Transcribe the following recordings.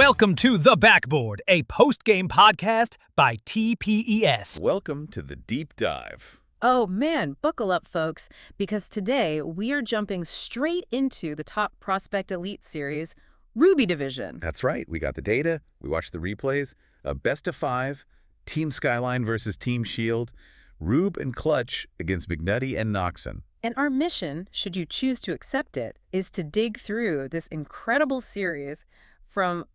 Welcome to The Backboard, a post-game podcast by TPES. Welcome to the deep dive. Oh man, buckle up folks, because today we are jumping straight into the Top Prospect Elite Series, Ruby Division. That's right. We got the data. We watched the replays. A best of 5, Team Skyline versus Team Shield, Rube and Clutch against McNutty and Noxon. And our mission, should you choose to accept it, is to dig through this incredible series from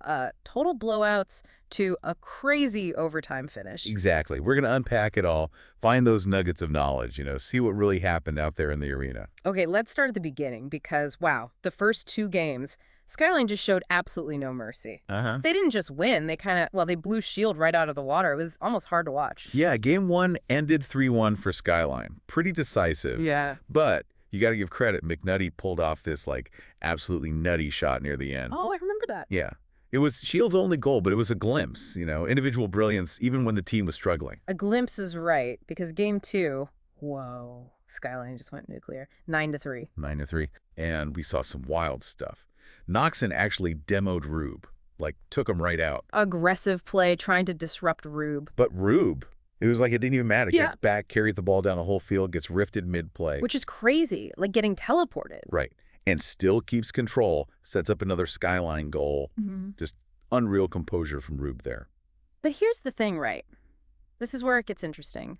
total blowouts to a crazy overtime finish. Exactly. We're going to unpack it all, find those nuggets of knowledge, see what really happened out there in the arena. Okay, let's start at the beginning because, wow, the first 2 games, Skyline just showed absolutely no mercy. They didn't just win. They blew Shield right out of the water. It was almost hard to watch. Yeah, game 1 ended 3-1 for Skyline. Pretty decisive. Yeah. But you got to give credit. McNutty pulled off this, absolutely nutty shot near the end. Oh, I remember that. Yeah. It was Shield's only goal, but it was a glimpse, individual brilliance, even when the team was struggling. A glimpse is right, because game 2, whoa, Skyline just went nuclear. 9-3. 9-3. And we saw some wild stuff. Noxon actually demoed Rube, took him right out. Aggressive play, trying to disrupt Rube. But Rube, it was like it didn't even matter. Yeah. Gets back, carries the ball down the whole field, gets rifted mid-play. Which is crazy, like getting teleported. Right. And still keeps control, sets up another Skyline goal. Just unreal composure from Rube there. But here's the thing, right? This is where it gets interesting.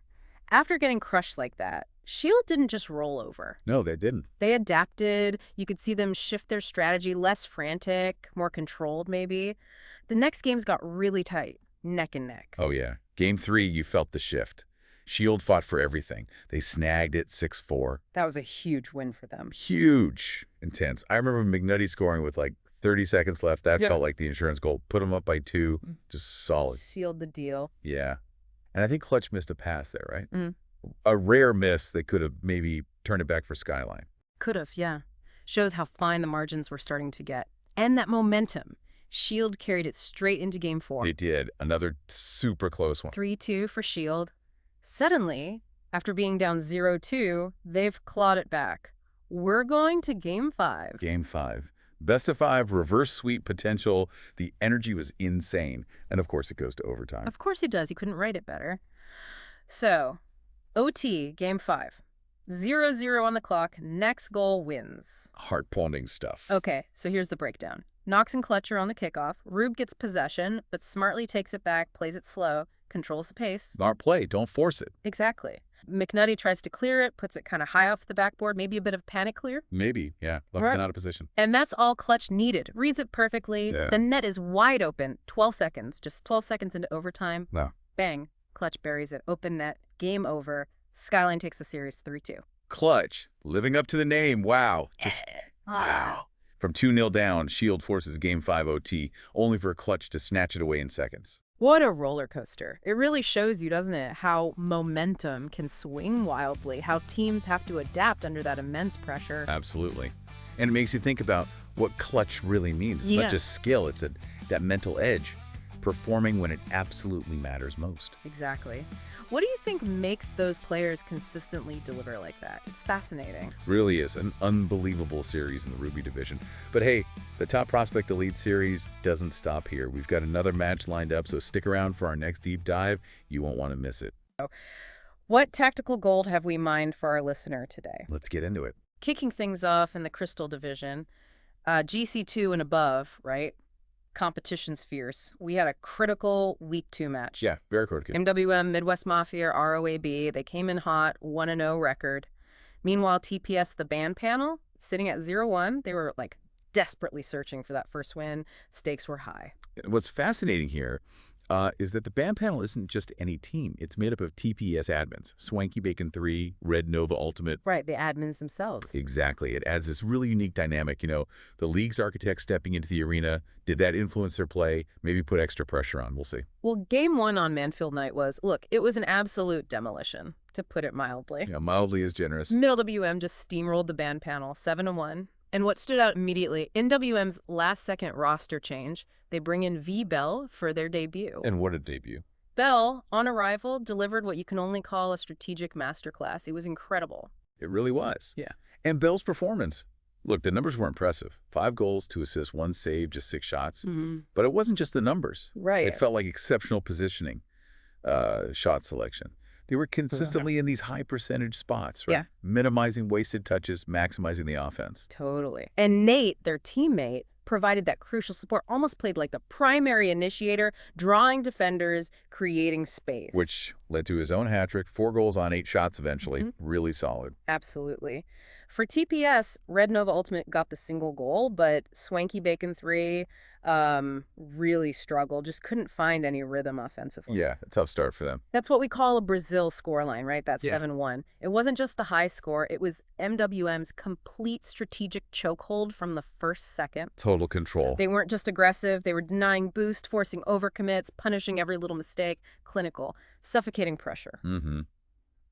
After getting crushed like that, Shield didn't just roll over. No, they didn't. They adapted. You could see them shift their strategy, less frantic, more controlled maybe. The next games got really tight, neck and neck. Oh, yeah. Game 3, you felt the shift. Shield fought for everything. They snagged it 6-4. That was a huge win for them. Huge. Intense. I remember McNutty scoring with 30 seconds left. That felt like the insurance goal. Put them up by 2. Just solid. Sealed the deal. Yeah. And I think Clutch missed a pass there, right? A rare miss that could have maybe turned it back for Skyline. Could have, yeah. Shows how fine the margins were starting to get. And that momentum. Shield carried it straight into game 4. They did. Another super close one. 3-2 for Shield. Suddenly, after being down 0-2, they've clawed it back. We're going to game 5. Game 5. Best of 5, reverse sweep potential. The energy was insane. And of course it goes to overtime. Of course he does. He couldn't write it better. So, OT, game 5. 0-0 on the clock. Next goal wins. Heart-pounding stuff. Okay, so here's the breakdown. Nox and Clutch are on the kickoff. Rube gets possession, but smartly takes it back, plays it slow, controls the pace. Smart play. Don't force it. Exactly. McNutty tries to clear it, puts it kind of high off the backboard, maybe a bit of panic clear. Maybe, yeah. Left Right. out of position. And that's all Clutch needed. Reads it perfectly. Yeah. The net is wide open. 12 seconds. Just 12 seconds into overtime. No. Bang. Clutch buries it. Open net. Game over. Skyline takes the series 3-2. Clutch. Living up to the name. Wow. Just wow. From 2-0 down, Shield forces Game 5 OT, only for Clutch to snatch it away in seconds. What a roller coaster. It really shows you, doesn't it, how momentum can swing wildly, how teams have to adapt under that immense pressure. Absolutely. And it makes you think about what clutch really means. It's Yeah. not just skill, it's that mental edge, performing when it absolutely matters most. Exactly. What do you think makes those players consistently deliver like that? It's fascinating. Really is an unbelievable series in the Ruby division. But hey, the Top Prospect Elite series doesn't stop here. We've got another match lined up, so stick around for our next deep dive. You won't want to miss it. What tactical gold have we mined for our listener today? Let's get into it. Kicking things off in the Crystal division, GC2 and above, right? Competition's fierce. We had a critical week 2 match. Yeah, very critical. MWM, Midwest Mafia, ROAB, they came in hot, 1-0 record. Meanwhile, TPS The Ban Panel, sitting at 0-1, they were desperately searching for that first win. Stakes were high. What's fascinating here is that the Ban Panel isn't just any team. It's made up of TPES admins, Swanky Bacon 3, Red Nova Ultimate. Right, the admins themselves. Exactly. It adds this really unique dynamic. The league's architect stepping into the arena. Did that influence their play? Maybe put extra pressure on. We'll see. Well, game 1 on Manfield Night was, look, it was an absolute demolition, to put it mildly. Yeah, mildly is generous. Middle WM just steamrolled the Ban Panel, 7-1. And what stood out immediately, NWM's last-second roster change, they bring in V. Bell for their debut. And what a debut. Bell, on arrival, delivered what you can only call a strategic masterclass. It was incredible. It really was. Yeah. And Bell's performance, Look, the numbers were impressive. 5 goals, 2 assists, 1 save, just 6 shots. Mm-hmm. But it wasn't just the numbers. Right. It felt like exceptional positioning, shot selection. They were consistently in these high percentage spots, right? Yeah. Minimizing wasted touches, maximizing the offense. Totally. And Nate, their teammate, provided that crucial support, almost played like the primary initiator, drawing defenders, creating space. Which led to his own hat trick, 4 goals on 8 shots eventually. Really solid. Absolutely. For TPS, Red Nova Ultimate got the single goal, but Swanky Bacon 3 really struggled, just couldn't find any rhythm offensively. Yeah, a tough start for them. That's what we call a Brazil scoreline, right? That Yeah. 7-1. It wasn't just the high score, it was MWM's complete strategic chokehold from the first second. Total control. They weren't just aggressive, they were denying boost, forcing overcommits, punishing every little mistake, clinical, suffocating pressure.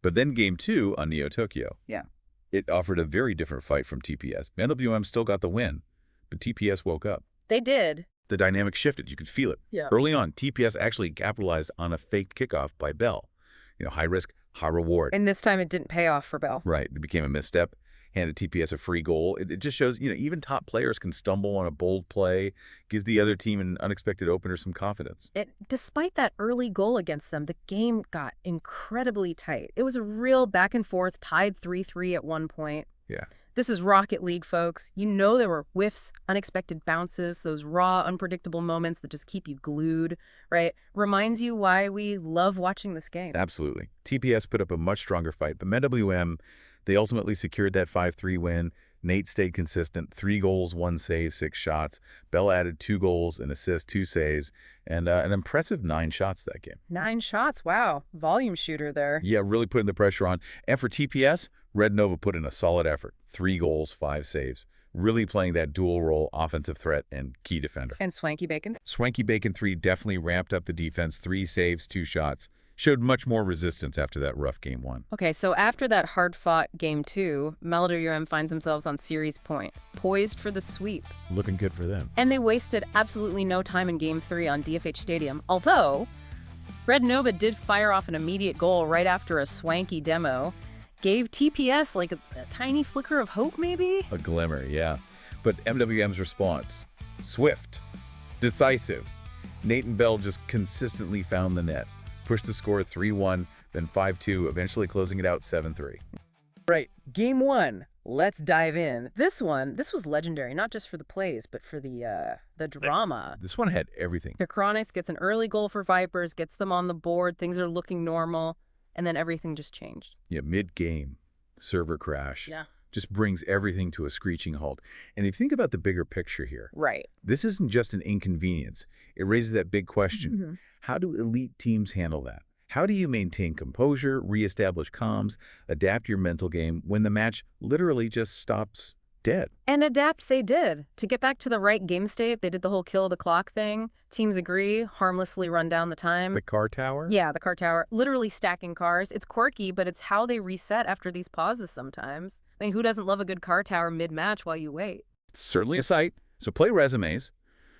But then game 2 on Neo Tokyo. Yeah. It offered a very different fight from TPS. MWM still got the win, but TPS woke up. They did. The dynamic shifted. You could feel it. Yeah. Early on, TPS actually capitalized on a faked kickoff by Bell. High risk, high reward. And this time it didn't pay off for Bell. Right. It became a misstep. Handed TPS a free goal. It just shows, even top players can stumble on a bold play, gives the other team an unexpected opener some confidence. Despite that early goal against them, the game got incredibly tight. It was a real back and forth, tied 3-3 at one point. Yeah. This is Rocket League, folks. There were whiffs, unexpected bounces, those raw, unpredictable moments that just keep you glued, right? Reminds you why we love watching this game. Absolutely. TPS put up a much stronger fight, but MWM, they ultimately secured that 5-3 win. Nate stayed consistent, 3 goals, 1 save, 6 shots. Bell added 2 goals, an assist, 2 saves, and an impressive 9 shots that game. 9 shots, wow. Volume shooter there. Yeah, really putting the pressure on. And for TPS, Red Nova put in a solid effort. 3 goals, 5 saves. Really playing that dual role, offensive threat and key defender. And Swanky Bacon? Swanky Bacon 3 definitely ramped up the defense, 3 saves, 2 shots. Showed much more resistance after that rough game 1. Okay, so after that hard-fought game 2, MWM finds themselves on series point, poised for the sweep. Looking good for them. And they wasted absolutely no time in game 3 on DFH Stadium, although Red Nova did fire off an immediate goal right after a swanky demo, gave TPS like a tiny flicker of hope maybe? A glimmer, yeah. But MWM's response, swift, decisive. Nate and Bell just consistently found the net. Pushed the score 3-1, then 5-2, eventually closing it out 7-3. Right, game 1. Let's dive in. This was legendary, not just for the plays, but for the drama. This one had everything. Necronix gets an early goal for Vipers, gets them on the board, things are looking normal, and then everything just changed. Yeah, mid-game, server crash. Yeah. Just brings everything to a screeching halt. And if you think about the bigger picture here, Right. this isn't just an inconvenience. It raises that big question. How do elite teams handle that? How do you maintain composure, reestablish comms, adapt your mental game when the match literally just stops dead? And adapt they did. To get back to the right game state, they did the whole kill the clock thing. Teams agree, harmlessly run down the time. The car tower? Yeah, the car tower. Literally stacking cars. It's quirky, but it's how they reset after these pauses sometimes. I mean, who doesn't love a good car tower mid-match while you wait? It's certainly a sight. So play resumes.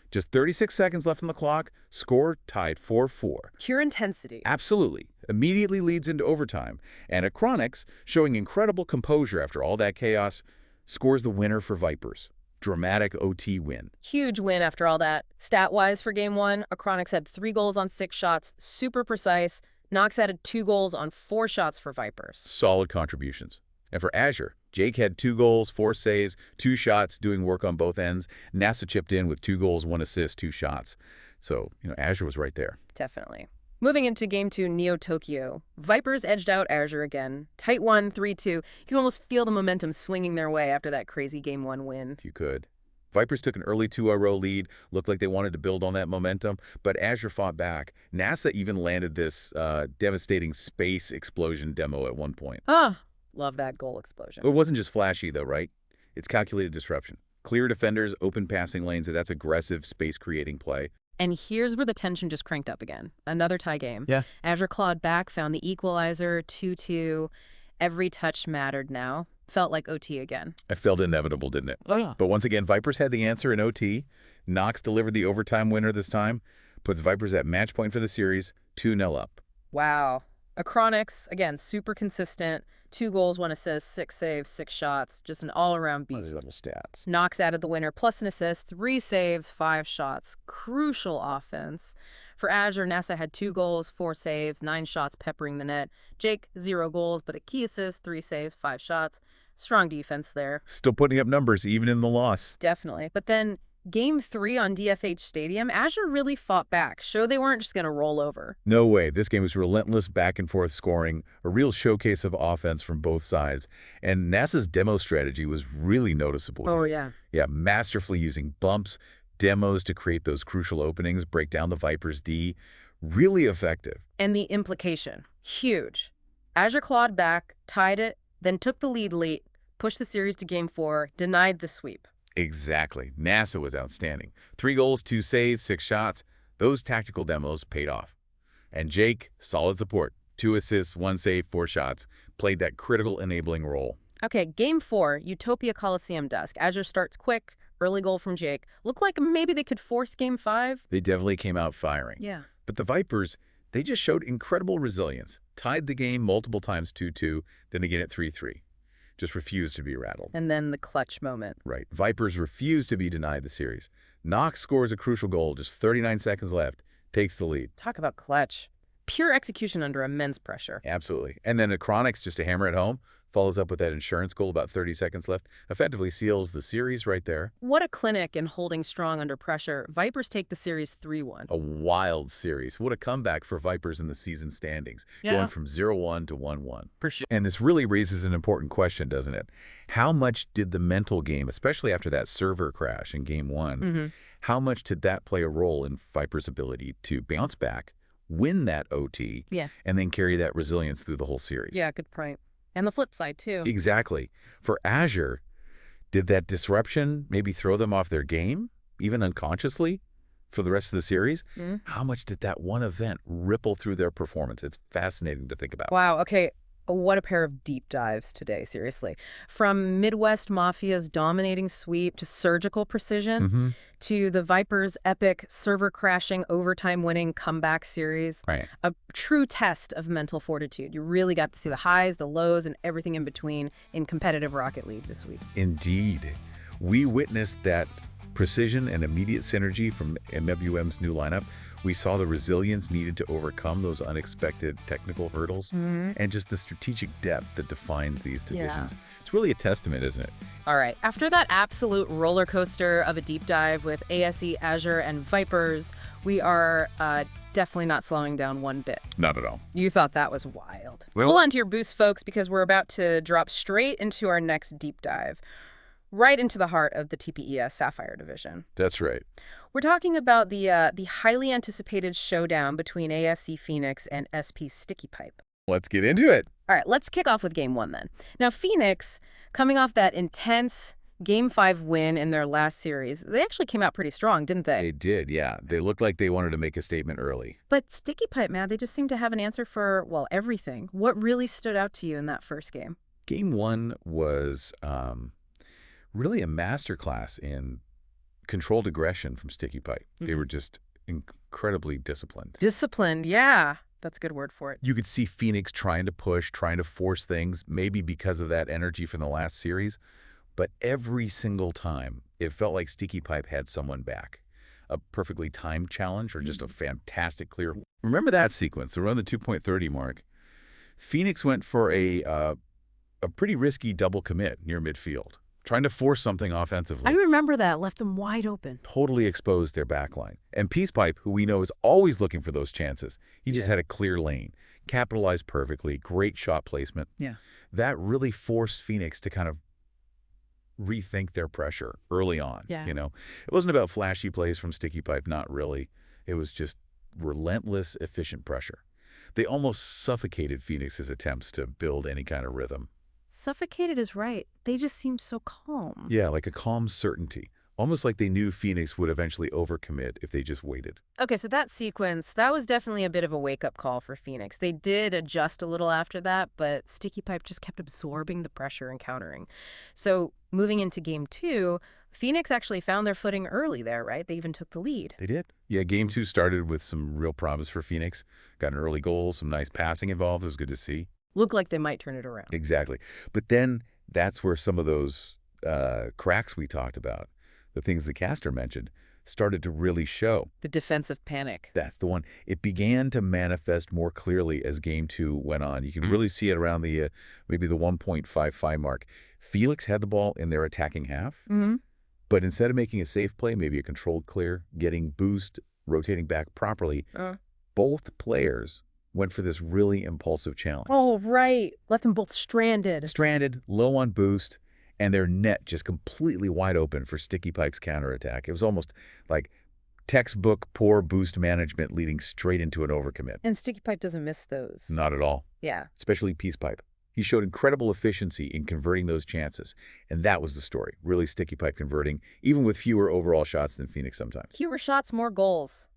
Just 36 seconds left on the clock. Score tied 4-4. Pure intensity. Absolutely. Immediately leads into overtime. And Acronix, showing incredible composure after all that chaos, scores the winner for Vipers. Dramatic OT win. Huge win after all that. Stat-wise for game 1, Acronix had 3 goals on 6 shots. Super precise. Nox added 2 goals on 4 shots for Vipers. Solid contributions. And for Azure, Jake had 2 goals, 4 saves, 2 shots, doing work on both ends. NASA chipped in with 2 goals, 1 assist, 2 shots. So, Azure was right there. Definitely. Moving into game 2, Neo Tokyo. Vipers edged out Azure again. Tight 1, 3-2. You can almost feel the momentum swinging their way after that crazy game 1 win. You could. Vipers took an early 2-0 lead, looked like they wanted to build on that momentum, but Azure fought back. NASA even landed this devastating space explosion demo at one point. Love that goal explosion. It wasn't just flashy, though, right? It's calculated disruption. Clear defenders, open passing lanes, and that's aggressive space-creating play. And here's where the tension just cranked up again. Another tie game. Yeah. Azure clawed back, found the equalizer, 2-2. Every touch mattered now. Felt like OT again. It felt inevitable, didn't it? But once again, Vipers had the answer in OT. Nox delivered the overtime winner this time. Puts Vipers at match point for the series, 2-0 up. Wow. Acronix, again, super consistent. 2 goals, 1 assist, 6 saves, 6 shots. Just an all-around beast. Little stats. Knox added the winner, plus an assist, 3 saves, 5 shots. Crucial offense. For Azure, NASA had 2 goals, 4 saves, 9 shots peppering the net. Jake, 0 goals, but a key assist, 3 saves, 5 shots. Strong defense there. Still putting up numbers even in the loss. Definitely. But then Game 3 on DFH Stadium, Azure really fought back. Showed they weren't just going to roll over. No way. This game was relentless back-and-forth scoring, a real showcase of offense from both sides. And NASA's demo strategy was really noticeable here. Oh, yeah. Yeah, masterfully using bumps, demos to create those crucial openings, break down the Vipers' D. Really effective. And the implication, huge. Azure clawed back, tied it, then took the lead late, pushed the series to Game 4, denied the sweep. Exactly. NASA was outstanding. 3 goals, 2 saves, 6 shots. Those tactical demos paid off. And Jake, solid support. 2 assists, 1 save, 4 shots. Played that critical enabling role. Okay, Game 4, Utopia Coliseum Dusk. Azure starts quick, early goal from Jake. Looked like maybe they could force Game 5. They definitely came out firing. Yeah. But the Vipers, they just showed incredible resilience. Tied the game multiple times 2-2, then again at 3-3. Just refused to be rattled. And then the clutch moment. Right. Vipers refused to be denied the series. Knox scores a crucial goal, just 39 seconds left, takes the lead. Talk about clutch. Pure execution under immense pressure. Absolutely. And then Acronix, just to hammer it home, follows up with that insurance goal, about 30 seconds left, effectively seals the series right there. What a clinic in holding strong under pressure. Vipers take the series 3-1. A wild series. What a comeback for Vipers in the season standings, going from 0-1 to 1-1. For sure. And this really raises an important question, doesn't it? How much did the mental game, especially after that server crash in Game 1, how much did that play a role in Vipers' ability to bounce back, win that OT, and then carry that resilience through the whole series? Yeah, good point. And the flip side, too. Exactly. For Azure, did that disruption maybe throw them off their game, even unconsciously, for the rest of the series? How much did that one event ripple through their performance? It's fascinating to think about. Wow, okay. What a pair of deep dives today, seriously. From Midwest Mafia's dominating sweep to surgical precision to the Vipers' epic server-crashing, overtime-winning comeback series. Right. A true test of mental fortitude. You really got to see the highs, the lows, and everything in between in competitive Rocket League this week. Indeed. We witnessed that precision and immediate synergy from MWM's new lineup. We saw the resilience needed to overcome those unexpected technical hurdles and just the strategic depth that defines these divisions. It's really a testament, isn't it? All right. After that absolute roller coaster of a deep dive with ASE Azure and Vipers, we are definitely not slowing down one bit. Not at all. You thought that was wild. Well- Hold on to your boost, folks, because we're about to drop straight into our next deep dive. Right into the heart of the TPES Sapphire division. That's right. We're talking about the highly anticipated showdown between ASE Phoenix and SP StickyPipe. Let's get into it. All right, let's kick off with Game 1 then. Now, Phoenix, coming off that intense Game 5 win in their last series, they actually came out pretty strong, didn't they? They did, yeah. They looked like they wanted to make a statement early. But StickyPipe, man, they just seem to have an answer for, well, everything. What really stood out to you in that first game? Game 1 was really a masterclass in controlled aggression from StickyPipe. They were just incredibly disciplined. Disciplined, yeah. That's a good word for it. You could see Phoenix trying to push, trying to force things, maybe because of that energy from the last series. But every single time, it felt like StickyPipe had someone back. A perfectly timed challenge or just a fantastic clear. Remember that sequence around the 2.30 mark? Phoenix went for a pretty risky double commit near midfield, trying to force something offensively. I remember that. Left them wide open. Totally exposed their backline. And Peacepipe, who we know is always looking for those chances, he just had a clear lane, capitalized perfectly, great shot placement. Yeah. That really forced Phoenix to kind of rethink their pressure early on. Yeah. You know, it wasn't about flashy plays from StickyPipe, not really. It was just relentless, efficient pressure. They almost suffocated Phoenix's attempts to build any kind of rhythm. Suffocated is right. They just seem so calm. Yeah, like a calm certainty. Almost like they knew Phoenix would eventually overcommit if they just waited. Okay, so that sequence, that was definitely a bit of a wake-up call for Phoenix. They did adjust a little after that, but StickyPipe just kept absorbing the pressure and countering. So moving into Game 2, Phoenix actually found their footing early there, right? They even took the lead. They did. Yeah, Game 2 started with some real promise for Phoenix. Got an early goal, some nice passing involved. It was good to see. Looked like they might turn it around. Exactly. But then that's where some of those cracks we talked about, the things the caster mentioned, started to really show. The defensive panic. That's the one. It began to manifest more clearly as Game 2 went on. You can really see it around the maybe the 1.55 mark. Felix had the ball in their attacking half, but instead of making a safe play, maybe a controlled clear, getting boost, rotating back properly, both players went for this really impulsive challenge. Oh, right. Left them both stranded. Stranded, low on boost, and their net just completely wide open for StickyPipe's counterattack. It was almost like textbook poor boost management leading straight into an overcommit. And StickyPipe doesn't miss those. Not at all. Yeah. Especially PeacePipe. He showed incredible efficiency in converting those chances. And that was the story. Really StickyPipe converting, even with fewer overall shots than Phoenix sometimes. Fewer shots, more goals.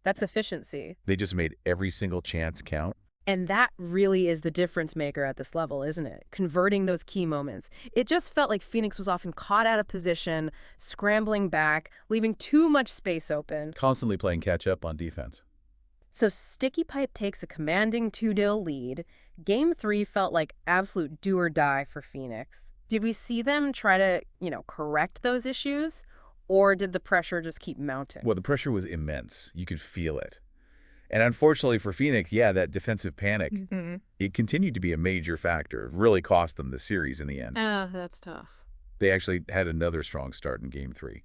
That's efficiency. They just made every single chance count. And that really is the difference maker at this level, isn't it? Converting those key moments. It just felt like Phoenix was often caught out of position, scrambling back, leaving too much space open. Constantly playing catch-up on defense. So StickyPipe takes a commanding 2-0 lead. Game 3 felt like absolute do or die for Phoenix. Did we see them try to, correct those issues? Or did the pressure just keep mounting? Well, the pressure was immense. You could feel it. And unfortunately for Phoenix, that defensive panic, it continued to be a major factor. It really cost them the series in the end. That's tough. They actually had another strong start in Game 3.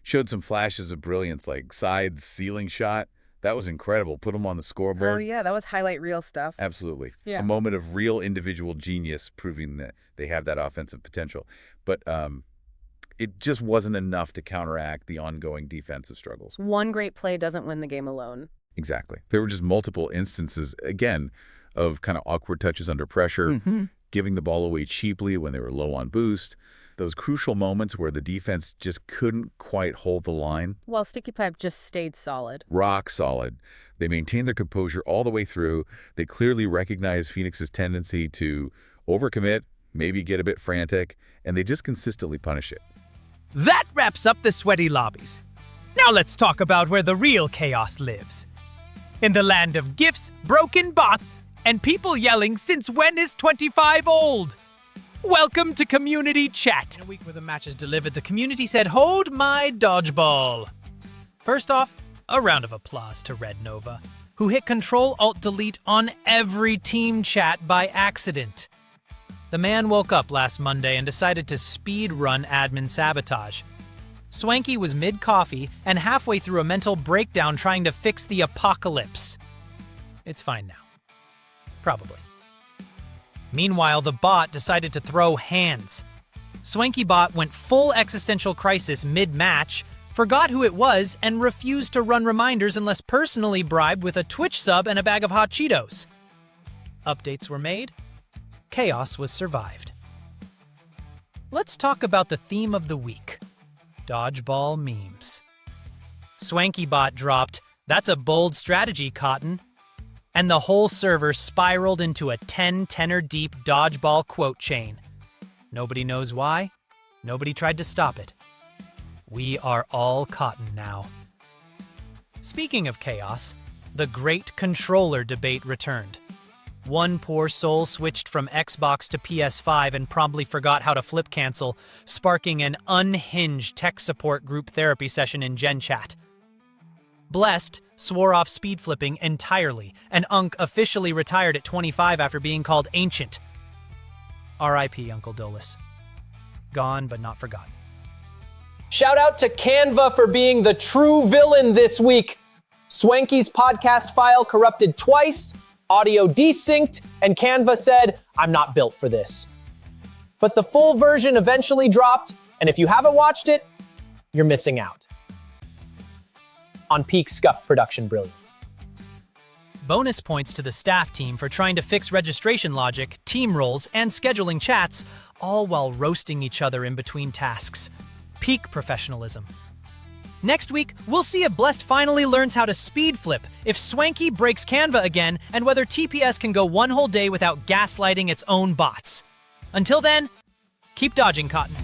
Showed some flashes of brilliance, like side ceiling shot. That was incredible. Put them on the scoreboard. Oh, yeah, that was highlight reel stuff. Absolutely. Yeah. A moment of real individual genius proving that they have that offensive potential. But it just wasn't enough to counteract the ongoing defensive struggles. One great play doesn't win the game alone. Exactly. There were just multiple instances, again, of kind of awkward touches under pressure, giving the ball away cheaply when they were low on boost, those crucial moments where the defense just couldn't quite hold the line. While StickyPipe just stayed solid. Rock solid. They maintained their composure all the way through. They clearly recognized Phoenix's tendency to overcommit, maybe get a bit frantic, and they just consistently punish it. That wraps up the sweaty lobbies. Now let's talk about where the real chaos lives. In the land of GIFs, broken bots, and people yelling, "Since when is 25 old?" Welcome to Community Chat. In a week where the matches delivered, the community said, "Hold my dodgeball." First off, a round of applause to Red Nova, who hit Control-Alt-Delete on every team chat by accident. The man woke up last Monday and decided to speed-run admin sabotage. Swanky was mid-coffee and halfway through a mental breakdown trying to fix the apocalypse. It's fine now. Probably. Meanwhile, the bot decided to throw hands. Swanky bot went full existential crisis mid-match, forgot who it was, and refused to run reminders unless personally bribed with a Twitch sub and a bag of hot Cheetos. Updates were made. Chaos was survived. Let's talk about the theme of the week. Dodgeball memes. Swanky bot dropped, "That's a bold strategy, Cotton." And the whole server spiraled into a 10-tenor deep dodgeball quote chain. Nobody knows why. Nobody tried to stop it. We are all Cotton now. Speaking of chaos, the great controller debate returned. One poor soul switched from Xbox to PS5 and promptly forgot how to flip cancel, sparking an unhinged tech support group therapy session in Gen Chat. Blessed swore off speed flipping entirely, and Unc officially retired at 25 after being called ancient. R.I.P. Uncle Dolus. Gone but not forgotten. Shout out to Canva for being the true villain this week. Swanky's podcast file corrupted twice, audio desynced, and Canva said, "I'm not built for this." But the full version eventually dropped, and if you haven't watched it, you're missing out on peak scuff production brilliance. Bonus points to the staff team for trying to fix registration logic, team roles, and scheduling chats, all while roasting each other in between tasks. Peak professionalism. Next week, we'll see if Blessed finally learns how to speed flip, if Swanky breaks Canva again, and whether TPS can go one whole day without gaslighting its own bots. Until then, keep dodging, Cotton.